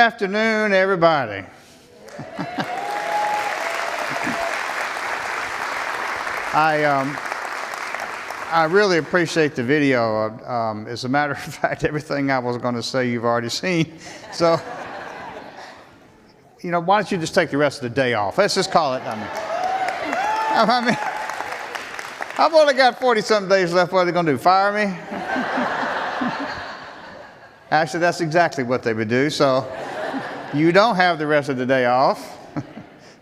Afternoon, everybody. I really appreciate the video. As a matter of fact, everything I was going to say you've already seen. So, why don't you just take the rest of the day off? Let's just call it. I mean, I've only got 40-something days left. What are they going to do, fire me? Actually, that's exactly what they would do. So you don't have the rest of the day off.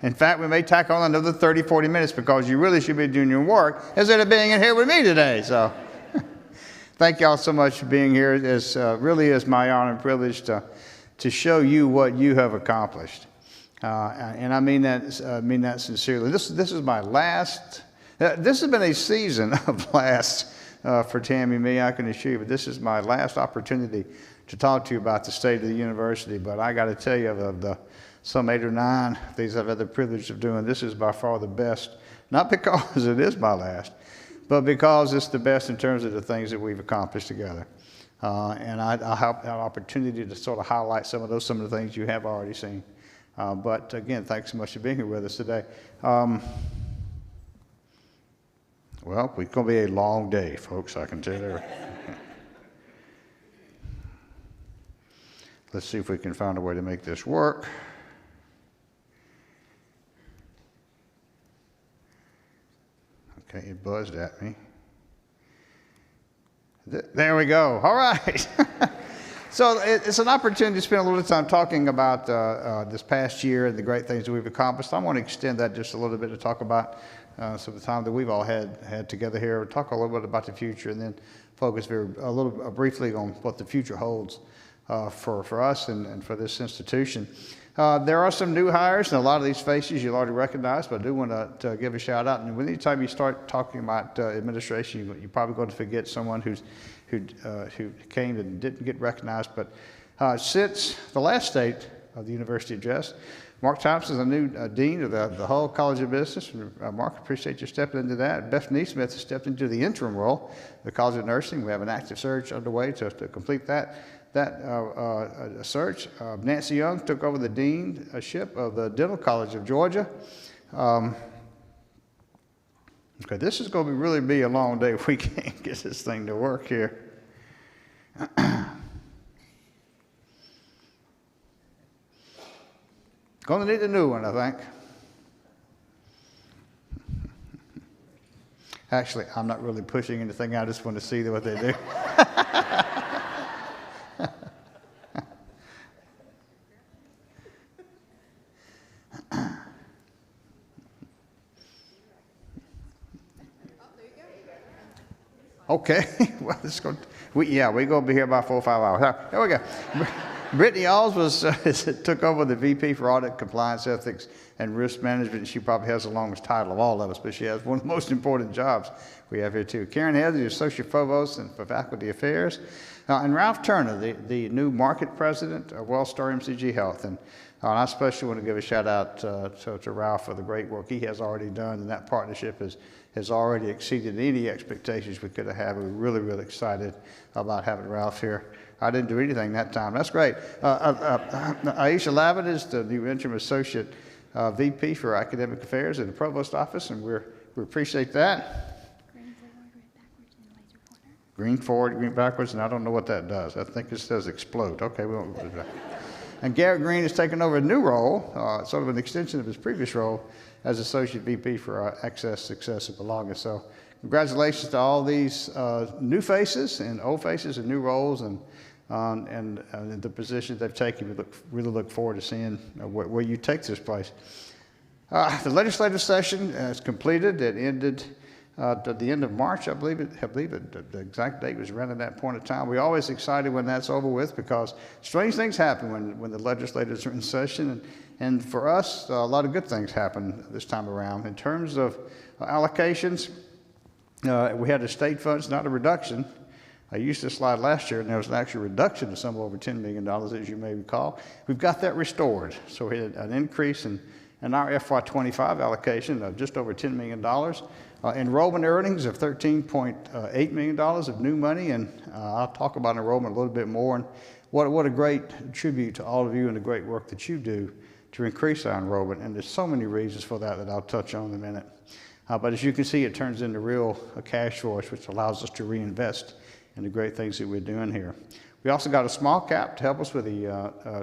In fact, we may tack on another 30, 40 minutes because you really should be doing your work instead of being in here with me today. So thank y'all so much for being here. It really is my honor and privilege to show you what you have accomplished. And I mean that sincerely. This is my last, this has been a season of lasts for Tammy and me, I can assure you, but this is my last opportunity to talk to you about the state of the university. But I got to tell you, of some 8 or 9 things I've had the privilege of doing, this is by far the best, not because it is my last, but because it's the best in terms of the things that we've accomplished together. And I'll have an opportunity to sort of highlight some of the things you have already seen. But again, thanks so much for being here with us today. Well, it's going to be a long day, folks, I can tell you that. Let's see if we can find a way to make this work. Okay, it buzzed at me. There we go. All right. So it's an opportunity to spend a little time talking about this past year and the great things that we've accomplished. I want to extend that just a little bit to talk about some of the time that we've all had together here. We'll talk a little bit about the future and then focus briefly on what the future holds for us and for this institution. There are some new hires, and a lot of these faces you'll already recognize, but I do want to give a shout out. And anytime you start talking about administration, you're probably going to forget someone who came and didn't get recognized. But since the last state of the University address, Mark Thompson is the new dean of the Hull College of Business. Mark, appreciate you stepping into that. Beth Neesmith has stepped into the interim role, the College of Nursing. We have an active search underway to complete that search. Nancy Young took over the deanship of the Dental College of Georgia. Okay, this is going to really be a long day if we can't get this thing to work here. Going to need a new one, I think. Actually, I'm not really pushing anything. I just want to see what they do. Okay, well, we're going to be here about 4 or 5 hours. There we go. Brittany Alls took over the VP for Audit, Compliance, Ethics, and Risk Management. She probably has the longest title of all of us, but she has one of the most important jobs we have here, too. Karen Head, the Associate Provost for Faculty Affairs. And Ralph Turner, the new Market President of WellStar MCG Health. And I especially want to give a shout out to Ralph for the great work he has already done, and that partnership has already exceeded any expectations we could have had. We're really, really excited about having Ralph here. I didn't do anything that time. That's great. Aisha Lavin is the new interim associate VP for Academic Affairs in the Provost Office, and we appreciate that. Green forward, green backwards, and I don't know what that does. I think it says explode. Okay, we won't do that. And Garrett Green has taken over a new role, sort of an extension of his previous role as Associate VP for Access, Success, and Belonging. So congratulations to all these new faces and old faces and new roles and the positions they've taken. We really look forward to seeing where you take this place. The legislative session is completed. It ended at the end of March, I believe the exact date was around at that point in time. We're always excited when that's over with because strange things happen when the legislators are in session. And for us, a lot of good things happen this time around. In terms of allocations, we had the state funds, not a reduction. I used this slide last year, and there was an actual reduction of some over $10 million, as you may recall. We've got that restored. So we had an increase in our FY25 allocation of just over $10 million. Enrollment earnings of $13.8 million of new money, and I'll talk about enrollment a little bit more. And what a great tribute to all of you and the great work that you do to increase our enrollment. And there's so many reasons for that I'll touch on in a minute. But as you can see, it turns into real cash for us, which allows us to reinvest in the great things that we're doing here. We also got a small cap to help us with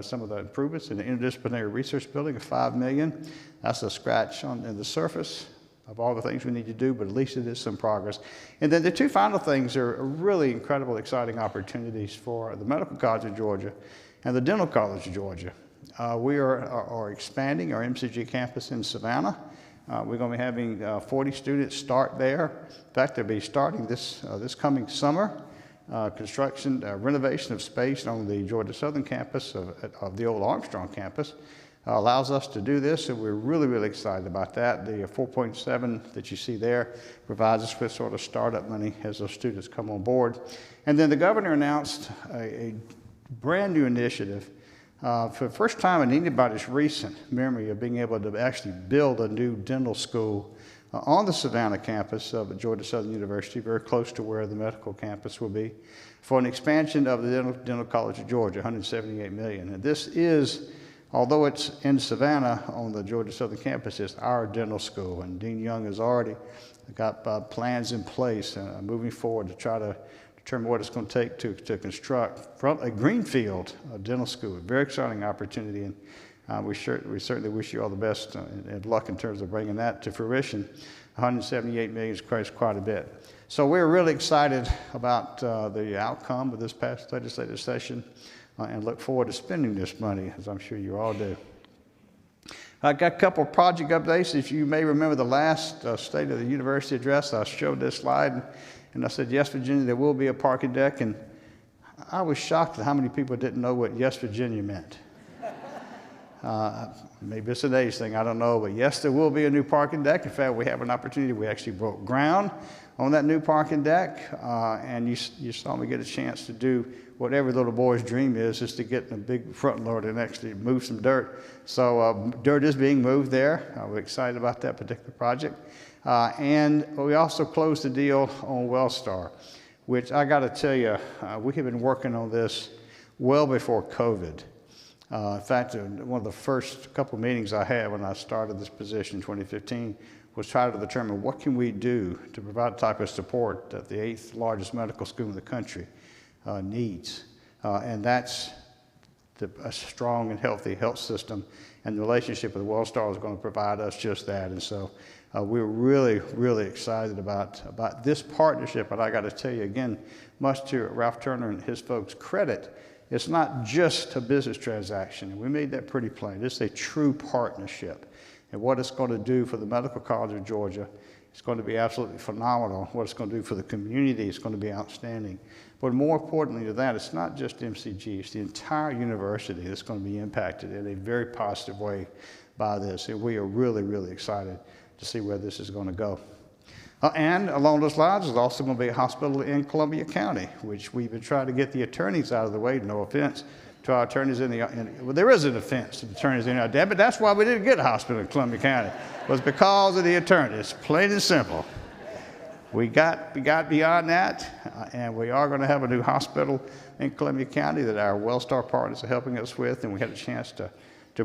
some of the improvements in the interdisciplinary research building of $5 million. That's a scratch on the surface of all the things we need to do, but at least it is some progress. And then the two final things are really incredible, exciting opportunities for the Medical College of Georgia and the Dental College of Georgia. We are expanding our MCG campus in Savannah. We're going to be having 40 students start there. In fact, they'll be starting this coming summer. Construction, renovation of space on the Georgia Southern campus of the old Armstrong campus allows us to do this, and we're really, really excited about that. The 4.7 that you see there provides us with sort of startup money as those students come on board. And then the governor announced a brand new initiative for the first time in anybody's recent memory of being able to actually build a new dental school on the Savannah campus of Georgia Southern University, very close to where the medical campus will be, for an expansion of the Dental College of Georgia, $178 million. And this is, although it's in Savannah on the Georgia Southern campus, it's our dental school. And Dean Young has already got plans in place moving forward to try to determine what it's going to take to construct from a greenfield dental school. A very exciting opportunity. And we certainly wish you all the best and luck in terms of bringing that to fruition. $178 million is quite a bit. So we're really excited about the outcome of this past legislative session and look forward to spending this money, as I'm sure you all do. I got a couple of project updates. If you may remember the last State of the University address, I showed this slide, and I said, yes, Virginia, there will be a parking deck. And I was shocked at how many people didn't know what yes, Virginia meant. Maybe it's an age thing, I don't know, but yes, there will be a new parking deck. In fact, we have an opportunity. We actually broke ground on that new parking deck, and you saw me get a chance to do what every little boy's dream is to get in a big front loader and actually move some dirt. So dirt is being moved there. We're excited about that particular project. And we also closed the deal on WellStar, which I got to tell you, we have been working on this well before COVID. In fact, one of the first couple of meetings I had when I started this position in 2015 was try to determine what can we do to provide the type of support that the 8th largest medical school in the country needs. And that's a strong and healthy health system, and the relationship with WellStar is going to provide us just that. And so we're really, really excited about this partnership. But I got to tell you again, much to Ralph Turner and his folks' credit, it's not just a business transaction, and we made that pretty plain. It's a true partnership. And what it's going to do for the Medical College of Georgia, it's going to be absolutely phenomenal. What it's going to do for the community is going to be outstanding. But more importantly to that, it's not just MCG, it's the entire university that's going to be impacted in a very positive way by this. And we are really, really excited to see where this is going to go. And along those lines, there's also going to be a hospital in Columbia County, which we've been trying to get the attorneys out of the way. No offense to our attorneys well, there is an offense to the attorneys in our day, but that's why we didn't get a hospital in Columbia County. It was because of the attorneys, plain and simple. We got beyond that, and we are going to have a new hospital in Columbia County that our WellStar partners are helping us with, and we had a chance to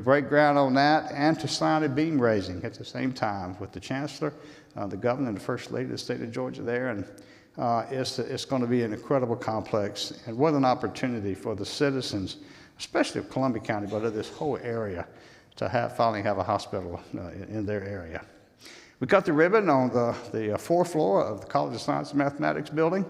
break ground on that and to sign a beam raising at the same time with the chancellor, the governor, and the first lady of the state of Georgia there. And it's going to be an incredible complex, and what an opportunity for the citizens, especially of Columbia County, but of this whole area, to finally have a hospital in their area. We cut the ribbon on the fourth floor of the College of Science and Mathematics building,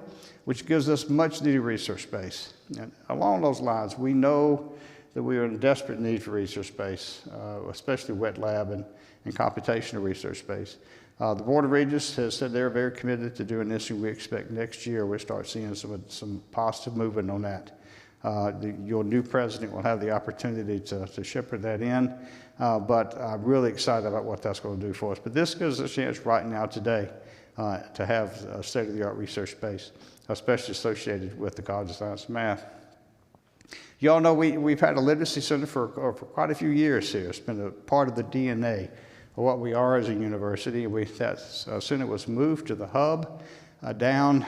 which gives us much needed research space. And along those lines, we know that we are in desperate need for research space, especially wet lab and computational research space. The Board of Regents has said they're very committed to doing this, and we expect next year we'll start seeing some positive movement on that. Your new president will have the opportunity to shepherd that in, but I'm really excited about what that's going to do for us. But this gives us a chance right now today to have a state-of-the-art research space, especially associated with the College of Science and Math. You all know we've had a literacy center for quite a few years here. It's been a part of the DNA of what we are as a university. That center was moved to the hub down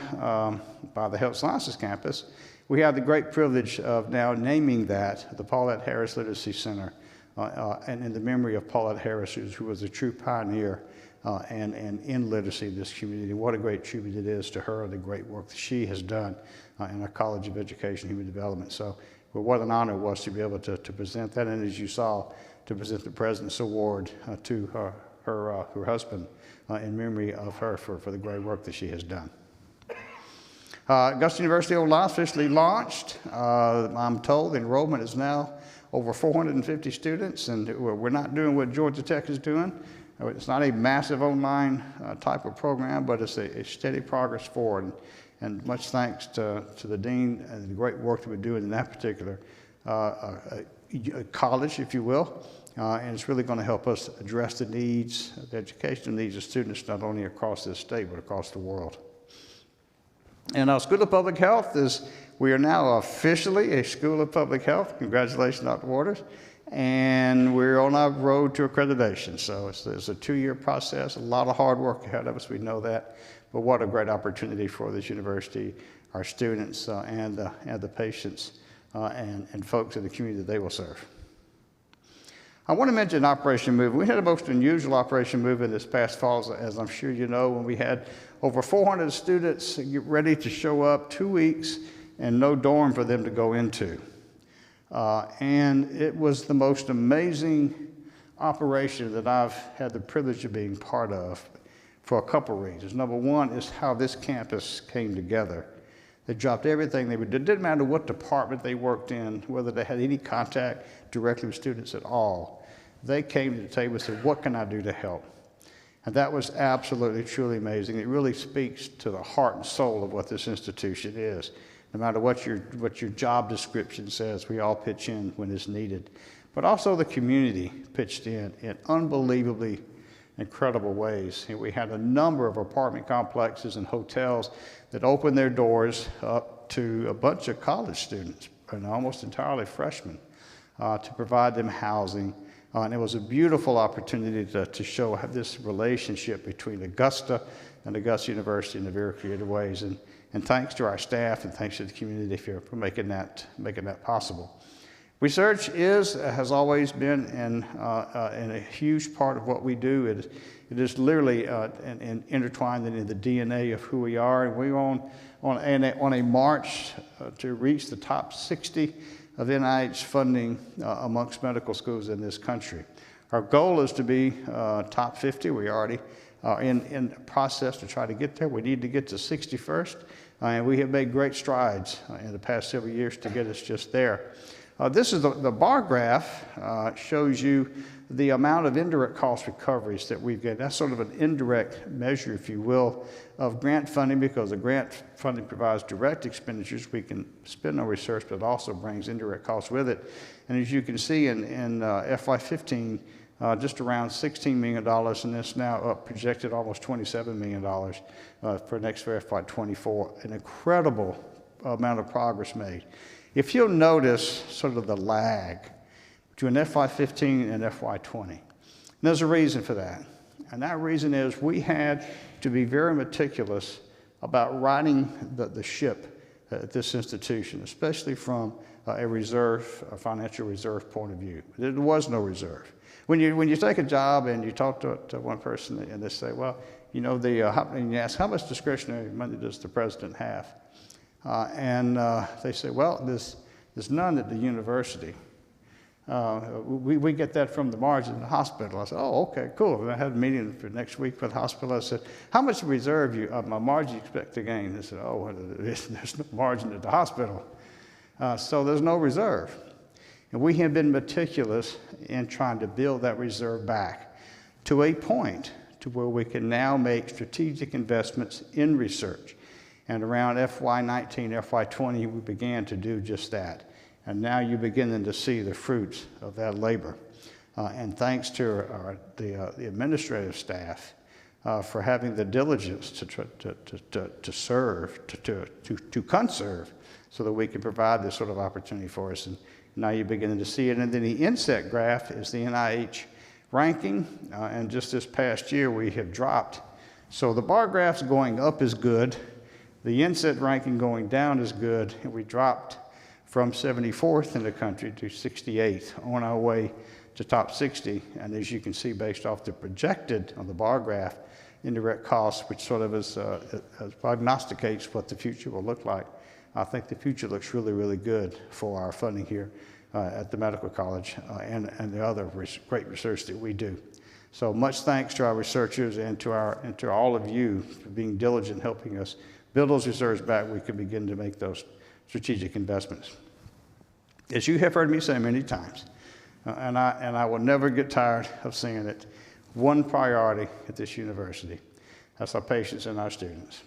by the Health Sciences campus, We have the great privilege of now naming that the Paulette Harris Literacy Center, and in the memory of Paulette Harris, who was a true pioneer and in literacy in this community. What a great tribute it is to her, the great work that she has done in our College of Education and Human Development. So, well, what an honor it was to be able to present that, and as you saw, to present the President's Award to her husband in memory of her for the great work that she has done. Augusta University online officially launched. I'm told the enrollment is now over 450 students, and we're not doing what Georgia Tech is doing. It's not a massive online type of program, but it's a steady progress forward. And much thanks to the dean and the great work that we're doing in that particular college, if you will. And it's really going to help us address the needs, the educational needs of students, not only across this state, but across the world. And our School of Public Health we are now officially a School of Public Health. Congratulations, Dr. Waters. And we're on our road to accreditation. So it's a 2-year process, a lot of hard work ahead of us, we know that. But what a great opportunity for this university, our students, and the patients and folks in the community that they will serve. I want to mention Operation Move. We had a most unusual Operation Move in this past fall, as I'm sure you know, when we had over 400 students get ready to show up, 2 weeks, and no dorm for them to go into. And it was the most amazing operation that I've had the privilege of being part of for a couple reasons. Number one is how this campus came together. They dropped everything they did. It didn't matter what department they worked in, whether they had any contact directly with students at all. They came to the table and said, what can I do to help? And that was absolutely, truly amazing. It really speaks to the heart and soul of what this institution is. No matter what your job description says, we all pitch in when it's needed. But also the community pitched in unbelievably incredible ways. And we had a number of apartment complexes and hotels that opened their doors up to a bunch of college students, and almost entirely freshmen, to provide them housing. And it was a beautiful opportunity to show this relationship between Augusta and Augusta University in a very creative ways. And thanks to our staff and thanks to the community for making that possible. Research has always been in a huge part of what we do. It is literally intertwined in the DNA of who we are. And we're on a march to reach the top 60 of NIH funding amongst medical schools in this country. Our goal is to be top 50. We already are in the process to try to get there. We need to get to 60 first. And we have made great strides in the past several years to get us just there. This is the bar graph shows you the amount of indirect cost recoveries that we've got. That's sort of an indirect measure, if you will, of grant funding, because the grant funding provides direct expenditures we can spend on research, but it also brings indirect costs with it. And as you can see in FY15, just around $16 million, and it's now up projected almost $27 million for next year, FY24. An incredible amount of progress made. If you'll notice sort of the lag between FY15 and FY20, and there's a reason for that. And that reason is we had to be very meticulous about righting the ship at this institution, especially from a financial reserve point of view. There was no reserve. When you take a job and you talk to one person and they say, well, you know, and you ask, how much discretionary money does the president have? And they say, well, there's none at the university. We get that from the margin in the hospital. I said, oh, okay, cool. And I had a meeting for next week with the hospital. I said, how much reserve my margin you expect to gain? They said, oh, well, there's no margin at the hospital. So there's no reserve. And we have been meticulous in trying to build that reserve back to a point to where we can now make strategic investments in research. And around FY19, FY20, we began to do just that. And now you're beginning to see the fruits of that labor. And thanks to the administrative staff for having the diligence to serve, to conserve, so that we can provide this sort of opportunity for us. And now you're beginning to see it. And then the inset graph is the NIH ranking. And just this past year, we have dropped. So the bar graphs going up is good. The inset ranking going down is good, and we dropped from 74th in the country to 68th on our way to top 60. And as you can see, based off the projected on the bar graph, indirect costs, which sort of prognosticates what the future will look like, I think the future looks really, really good for our funding here at the medical college and the other great research that we do. So much thanks to our researchers and to all of you for being diligent in helping us build those reserves back. We can begin to make those strategic investments. As you have heard me say many times, and I will never get tired of saying it, one priority at this university, that's our patients and our students.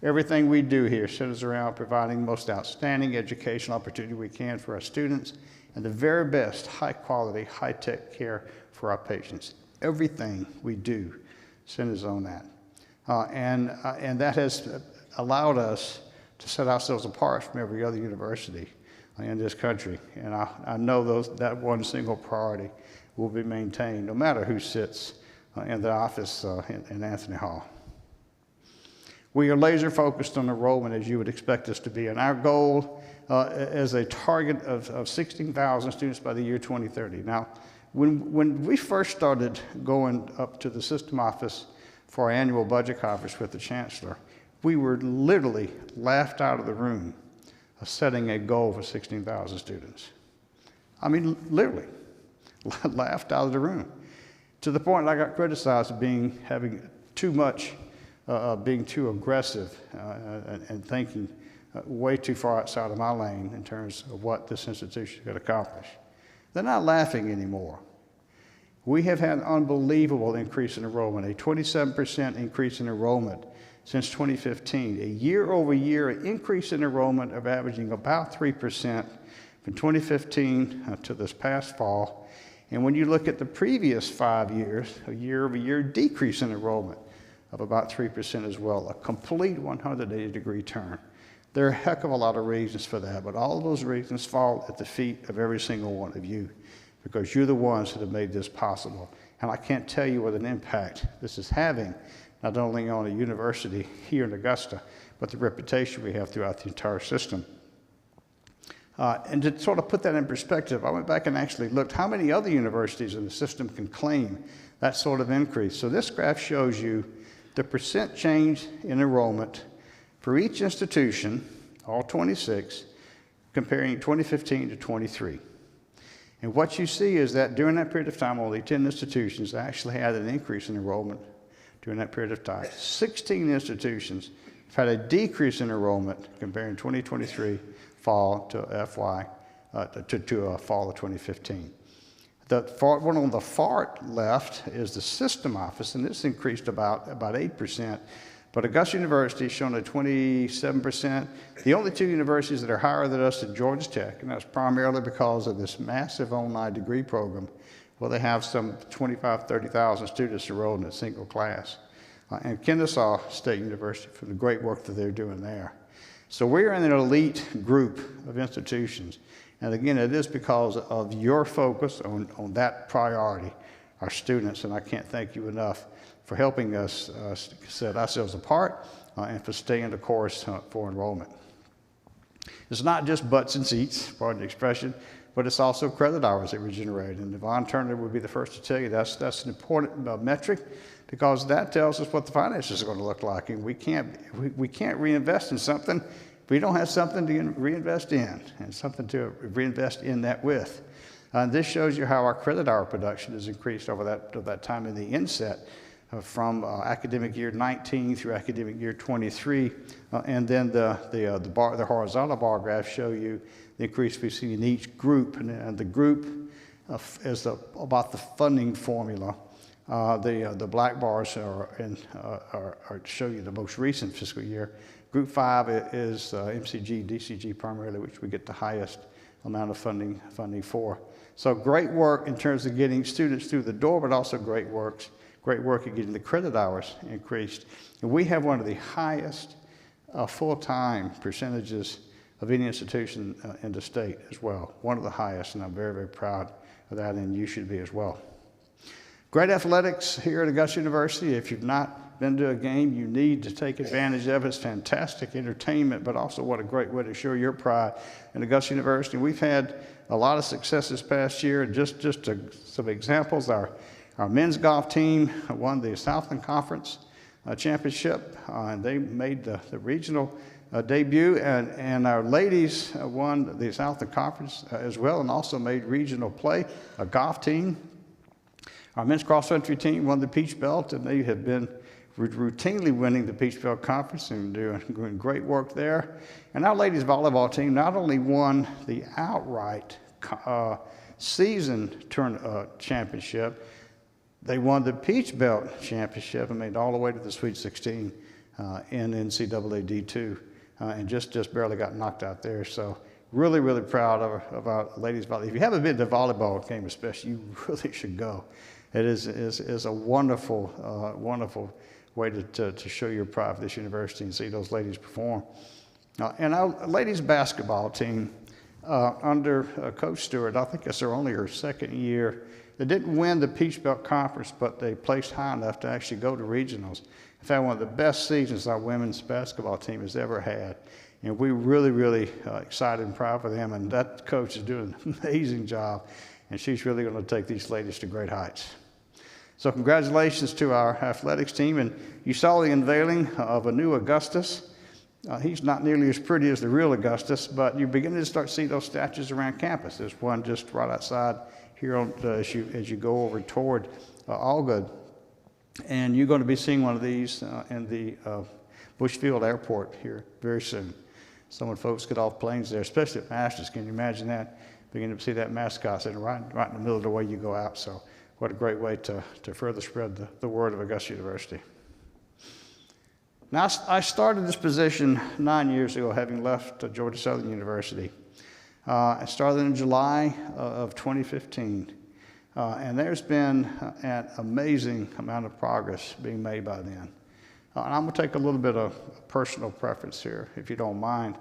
Everything we do here centers around providing the most outstanding educational opportunity we can for our students and the very best high-quality, high-tech care for our patients. Everything we do centers on that. And that has allowed us to set ourselves apart from every other university in this country. And I know that one single priority will be maintained no matter who sits in the office in Anthony Hall. We are laser focused on enrollment as you would expect us to be. And our goal is a target of 16,000 students by the year 2030. Now, when we first started going up to the system office for our annual budget conference with the chancellor, we were literally laughed out of the room of setting a goal for 16,000 students. I mean, literally laughed out of the room, to the point I got criticized of having too much, being too aggressive and thinking way too far outside of my lane in terms of what this institution could accomplish. They're not laughing anymore. We have had an unbelievable increase in enrollment, a 27% increase in enrollment since 2015, a year-over-year increase in enrollment of averaging about 3% from 2015 to this past fall. And when you look at the previous 5 years, a year-over-year decrease in enrollment of about 3% as well, a complete 180-degree turn. There are a heck of a lot of reasons for that, but all of those reasons fall at the feet of every single one of you, because you're the ones that have made this possible. And I can't tell you what an impact this is having, not only on a university here in Augusta, but the reputation we have throughout the entire system. And to sort of put that in perspective, I went back and actually looked how many other universities in the system can claim that sort of increase. So this graph shows you the percent change in enrollment for each institution, all 26, comparing 2015 to 23. And what you see is that during that period of time, only 10 institutions actually had an increase in enrollment during that period of time. 16 institutions have had a decrease in enrollment comparing 2023 fall to fall of 2015. The one on the far left is the system office, and this increased about 8%. But Augusta University has shown a 27%. The only two universities that are higher than us are Georgia Tech, and that's primarily because of this massive online degree program where they have some 25,000, 30,000 students enrolled in a single class. And Kennesaw State University for the great work that they're doing there. So we're in an elite group of institutions. And again, it is because of your focus on that priority, our students, and I can't thank you enough for helping us set ourselves apart and for staying the course for enrollment. It's not just butts and seats, pardon the expression, but it's also credit hours that we generate. And Yvonne Turner would be the first to tell you that's an important metric, because that tells us what the finances are going to look like. And we can't reinvest in something if we don't have something to reinvest in and something to reinvest in that with. This shows you how our credit hour production has increased over that time in the inset from academic year 19 through academic year 23. And then the horizontal bar graphs show you the increase we see in each group. And the group is about the funding formula. The black bars show you the most recent fiscal year. Group 5 is MCG, DCG primarily, which we get the highest amount of funding for. So great work in terms of getting students through the door, but also great work at getting the credit hours increased. And we have one of the highest full-time percentages of any institution in the state as well. One of the highest, and I'm very, very proud of that, and you should be as well. Great athletics here at Augusta University. If you've not been to a game, you need to take advantage of it. It's fantastic entertainment, but also what a great way to show your pride in Augusta University. We've had a lot of success this past year. Some examples, our men's golf team won the Southland Conference championship, and they made the regional debut, and our ladies won the Southland Conference as well, and also made regional play. A golf team, our men's cross country team won the Peach Belt, and they have been routinely winning the Peach Belt Conference and doing great work there. And our ladies volleyball team not only won the outright season championship, they won the Peach Belt Championship and made all the way to the Sweet 16 in NCAA D2, and just barely got knocked out there. So really, really proud of our ladies volleyball. If you haven't been to a volleyball game especially, you really should go. It is a wonderful, wonderful way to show your pride for this university and see those ladies perform. And our ladies basketball team, under Coach Stewart, I think it's only her second year. They didn't win the Peach Belt Conference, but they placed high enough to actually go to regionals. In fact, one of the best seasons our women's basketball team has ever had. And we're really, really excited and proud for them. And that coach is doing an amazing job. And she's really going to take these ladies to great heights. So congratulations to our athletics team. And you saw the unveiling of a new Augustus. He's not nearly as pretty as the real Augustus, but you're beginning to start to see those statues around campus. There's one just right outside here as you go over toward Allgood. And you're going to be seeing one of these in the Bushfield Airport here very soon. Some of the folks get off planes there, especially at Masters. Can you imagine that? Beginning to see that mascot sitting right in the middle of the way you go out. So what a great way to further spread the word of Augusta University. Now, I started this position 9 years ago, having left Georgia Southern University. I started in July of 2015, and there's been an amazing amount of progress being made by then. And I'm going to take a little bit of personal preference here, if you don't mind,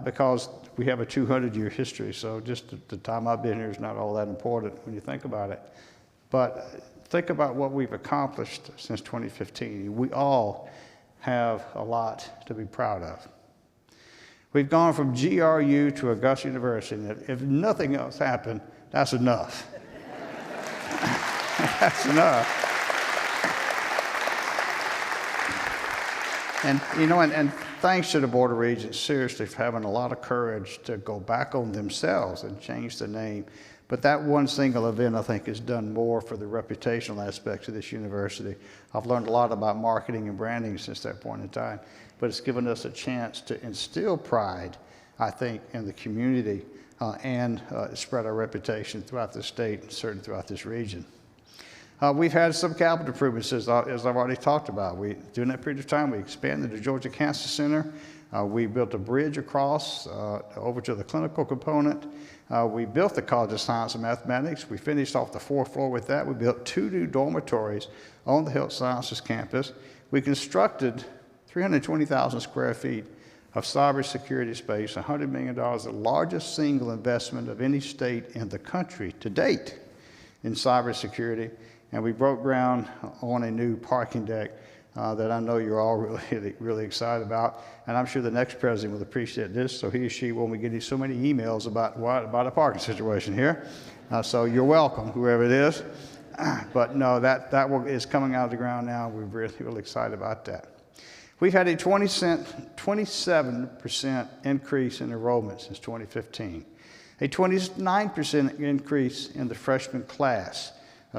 because we have a 200-year history, so just the time I've been here is not all that important when you think about it. But think about what we've accomplished since 2015. We all have a lot to be proud of. We've gone from GRU to Augusta University, and if nothing else happened, that's enough. That's enough. And, and thanks to the Board of Regents, seriously, for having a lot of courage to go back on themselves and change the name. But that one single event, I think, has done more for the reputational aspects of this university. I've learned a lot about marketing and branding since that point in time, but it's given us a chance to instill pride, I think, in the community and spread our reputation throughout the state and certainly throughout this region. We've had some capital improvements, as I've already talked about. During that period of time, we expanded the Georgia Cancer Center. We built a bridge across over to the clinical component. We built the College of Science and Mathematics. We finished off the fourth floor with that. We built 2 new dormitories on the Health Sciences campus. We constructed 320,000 square feet of cybersecurity space, $100 million, the largest single investment of any state in the country to date in cybersecurity. And we broke ground on a new parking deck that I know you're all really, really excited about. And I'm sure the next president will appreciate this, so he or she won't be getting so many emails about a parking situation here. So you're welcome, whoever it is. But no, that is coming out of the ground now. We're really, really excited about that. We've had a 27% increase in enrollment since 2015, a 29% increase in the freshman class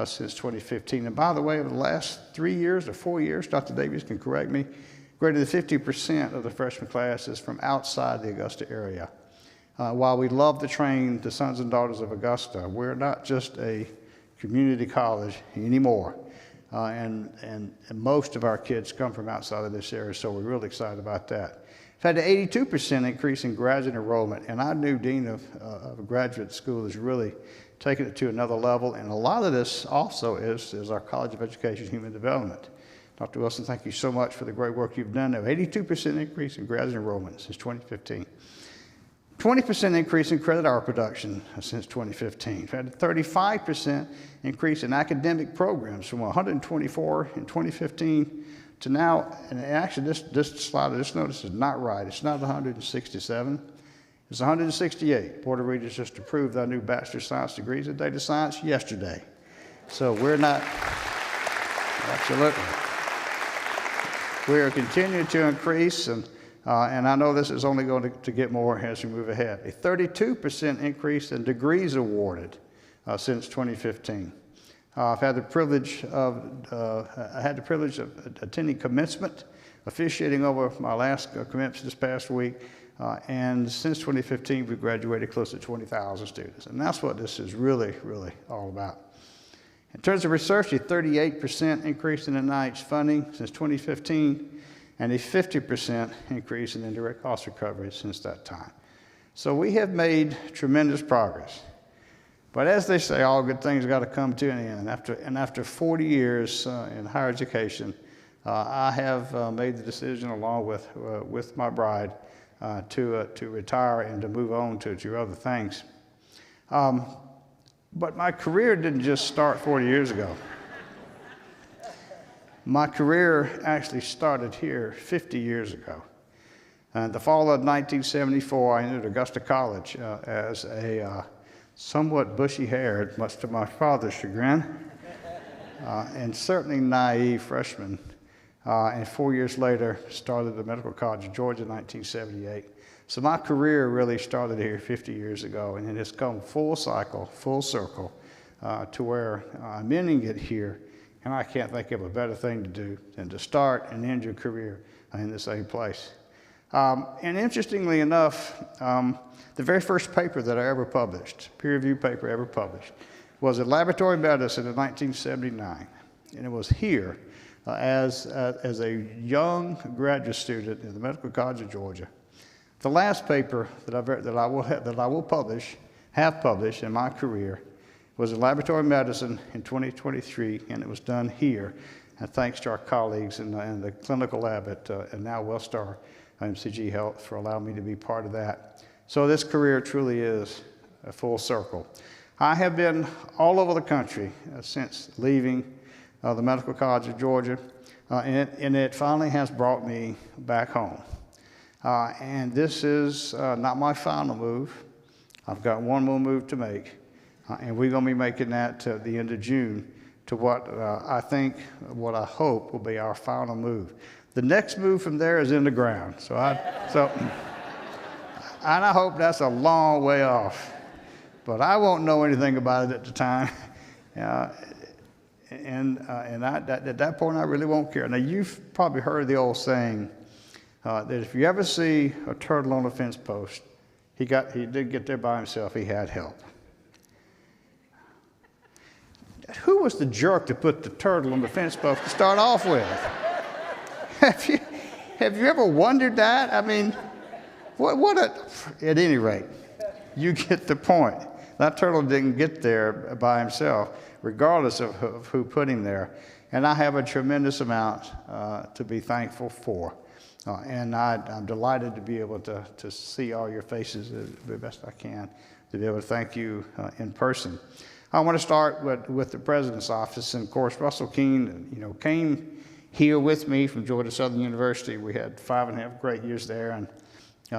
since 2015. And by the way, over the last 3 years or 4 years, Dr. Davies can correct me, greater than 50% of the freshman class is from outside the Augusta area. While we love to train the sons and daughters of Augusta, we're not just a community college anymore. And most of our kids come from outside of this area, so we're really excited about that. We've had an 82% increase in graduate enrollment, and our new dean of a graduate school is really taking it to another level, and a lot of this also is our College of Education and Human Development. Dr. Wilson, thank you so much for the great work you've done. 82% increase in graduate enrollment since 2015. 20% increase in credit hour production since 2015. We've had a 35% increase in academic programs from 124 in 2015 to now, and actually this slide, this notice is not right. It's not 167. It's 168. Board of Regents just approved our new Bachelor of Science degrees in data science yesterday. So we're not, absolutely. We are continuing to increase, and I know this is only going to get more as we move ahead. A 32% increase in degrees awarded since 2015. I've had the privilege of attending commencement, officiating over my last commencement this past week, and since 2015 we've graduated close to 20,000 students, and that's what this is really, really all about. In terms of research, a 38% increase in NIH funding since 2015, and a 50% increase in indirect cost recovery since that time. So we have made tremendous progress. But as they say, all good things got to come to an end. And after 40 years in higher education, I have made the decision, along with my bride, to retire and to move on to other things. But my career didn't just start 40 years ago. My career actually started here 50 years ago. In the fall of 1974, I entered Augusta College as a somewhat bushy-haired, much to my father's chagrin, and certainly naive freshman. And 4 years later, started the Medical College of Georgia in 1978. So my career really started here 50 years ago, and it has come full cycle, full circle, to where I'm ending it here, and I can't think of a better thing to do than to start and end your career in the same place. And interestingly enough, the very first paper that I ever published, peer-reviewed paper ever published, was in laboratory medicine in 1979. And it was here as a young graduate student in the Medical College of Georgia. The last paper that I will have published in my career was in laboratory medicine in 2023, and it was done here. And thanks to our colleagues in the clinical lab at now Wellstar MCG Health for allowing me to be part of that. So this career truly is a full circle. I have been all over the country since leaving the Medical College of Georgia, and it finally has brought me back home. And this is not my final move. I've got one more move to make, and we're going to be making that to the end of June to what what I hope will be our final move. The next move from there is in the ground. And I hope that's a long way off, but I won't know anything about it at the time. At that point, I really won't care. Now, you've probably heard the old saying that if you ever see a turtle on a fence post, he did get there by himself. He had help. Who was the jerk to put the turtle on the fence post to start off with? Have you ever wondered that? I mean, at any rate, you get the point. That turtle didn't get there by himself, regardless of who put him there. And I have a tremendous amount to be thankful for. And I'm delighted to be able to see all your faces the best I can, to be able to thank you in person. I want to start with the President's office. And of course, Russell Keene, came here with me from Georgia Southern University. We had 5.5 great years there. And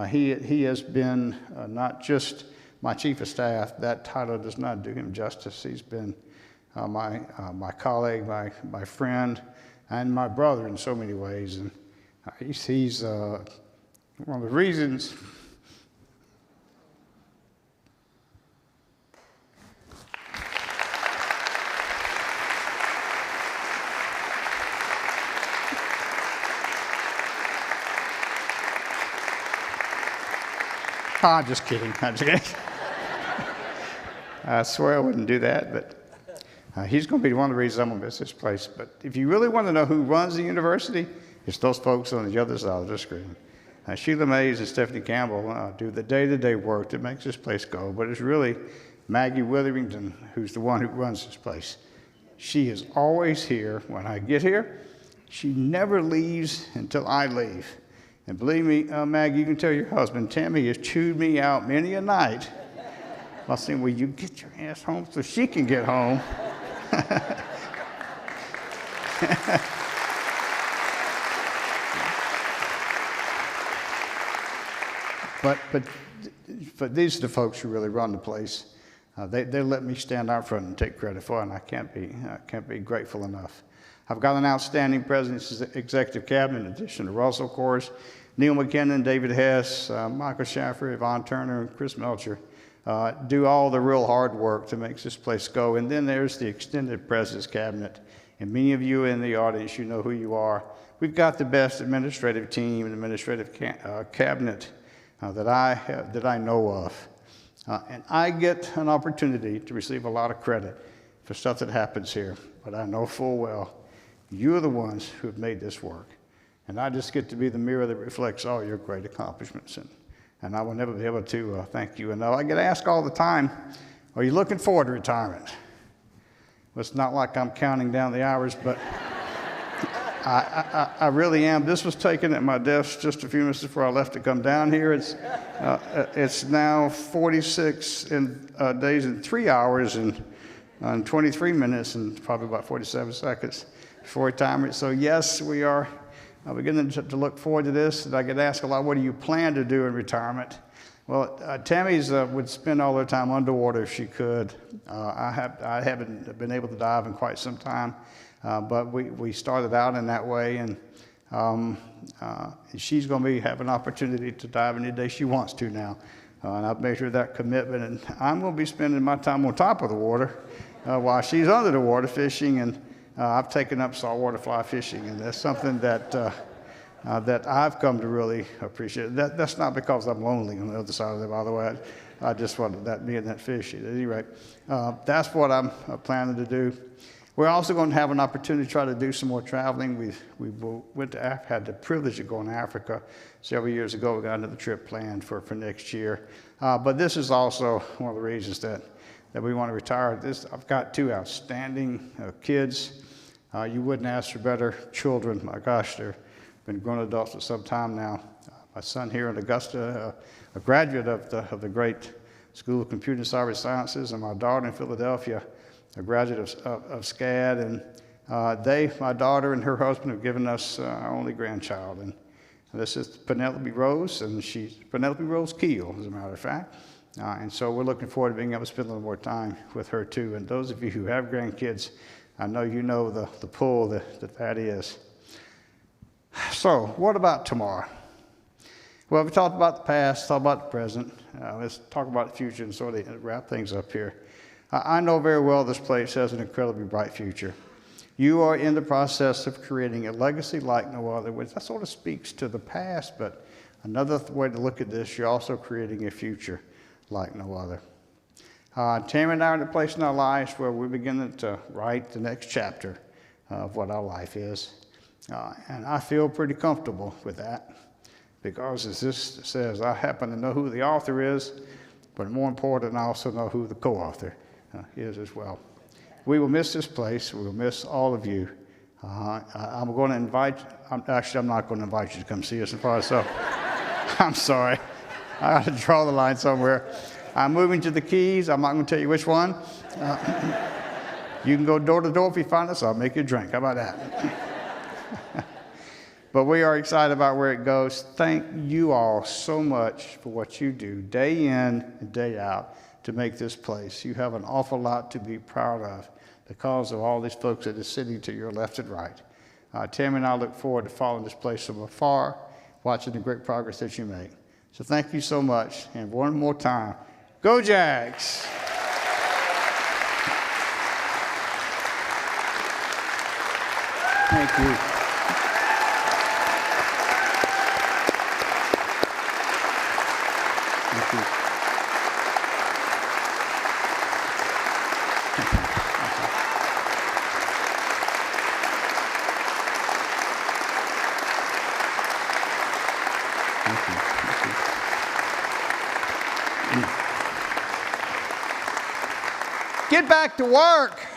he has been not just my chief of staff. That title does not do him justice. He's been my colleague, my friend, and my brother in so many ways. And he's one of the reasons. I'm just kidding. I swear I wouldn't do that, but he's going to be one of the reasons I'm going to miss this place. But if you really want to know who runs the university, it's those folks on the other side of the screen. Sheila Mays and Stephanie Campbell do the day-to-day work that makes this place go, but it's really Maggie Witherington who's the one who runs this place. She is always here when I get here. She never leaves until I leave. And believe me, Maggie, you can tell your husband, Tammy has chewed me out many a night by saying, will you get your ass home so she can get home? But these are the folks who really run the place. They let me stand out front and take credit for it, and I can't be grateful enough. I've got an outstanding President's Executive Cabinet, in addition to Russell, of course, Neil McKinnon, David Hess, Michael Schaffer, Yvonne Turner, and Chris Melcher do all the real hard work to make this place go. And then there's the extended President's Cabinet. And many of you in the audience, you know who you are. We've got the best administrative team and administrative cabinet that I know of. And I get an opportunity to receive a lot of credit for stuff that happens here. But I know full well you are the ones who have made this work. And I just get to be the mirror that reflects all your great accomplishments. And I will never be able to thank you enough. I get asked all the time, are you looking forward to retirement? Well, it's not like I'm counting down the hours, but I really am. This was taken at my desk just a few minutes before I left to come down here. It's now 46 days and 3 hours and 23 minutes and probably about 47 seconds before retirement. So yes, we are beginning to look forward to this. And I get asked a lot, what do you plan to do in retirement? Well, Tammy's would spend all her time underwater if she could. I haven't been able to dive in quite some time, but we started out in that way, and she's going to have an opportunity to dive any day she wants to now. And I've made her that commitment, and I'm going to be spending my time on top of the water while she's under the water fishing, and I've taken up saltwater fly fishing, and that's something that I've come to really appreciate. That's not because I'm lonely on the other side of it, by the way. I just wanted that being that fish. At any rate, that's what I'm planning to do. We're also going to have an opportunity to try to do some more traveling. We went to Africa, had the privilege of going to Africa several years ago. We got another trip planned for next year. But this is also one of the reasons that we want to retire. I've got two outstanding kids. You wouldn't ask for better children. My gosh, they've been grown adults for some time now. My son here in Augusta, a graduate of the great School of Computer and Cyber Sciences, and my daughter in Philadelphia, a graduate of SCAD. And my daughter and her husband, have given us our only grandchild. And this is Penelope Rose, and she's Penelope Rose Keel, as a matter of fact. And so we're looking forward to being able to spend a little more time with her too. And those of you who have grandkids, I know you know the pull that is. So what about tomorrow? Well, we talked about the past, talked about the present. Let's talk about the future and sort of wrap things up here. I know very well this place has an incredibly bright future. You are in the process of creating a legacy like no other, which that sort of speaks to the past, but another way to look at this, you're also creating a future like no other. Tammy and I are in a place in our lives where we're beginning to write the next chapter of what our life is. And I feel pretty comfortable with that because, as this says, I happen to know who the author is, but more important, I also know who the co-author is as well. We will miss this place. We will miss all of you. I'm going to invite, I'm not going to invite you to come see us in part, so I'm sorry. I got to draw the line somewhere. I'm moving to the Keys. I'm not going to tell you which one. You can go door to door if you find us. I'll make you a drink. How about that? But we are excited about where it goes. Thank you all so much for what you do day in and day out to make this place. You have an awful lot to be proud of because of all these folks that are sitting to your left and right. Tammy and I look forward to following this place from afar, watching the great progress that you make. So thank you so much. And one more time, go Jags! Thank you. Thank you. Get back to work.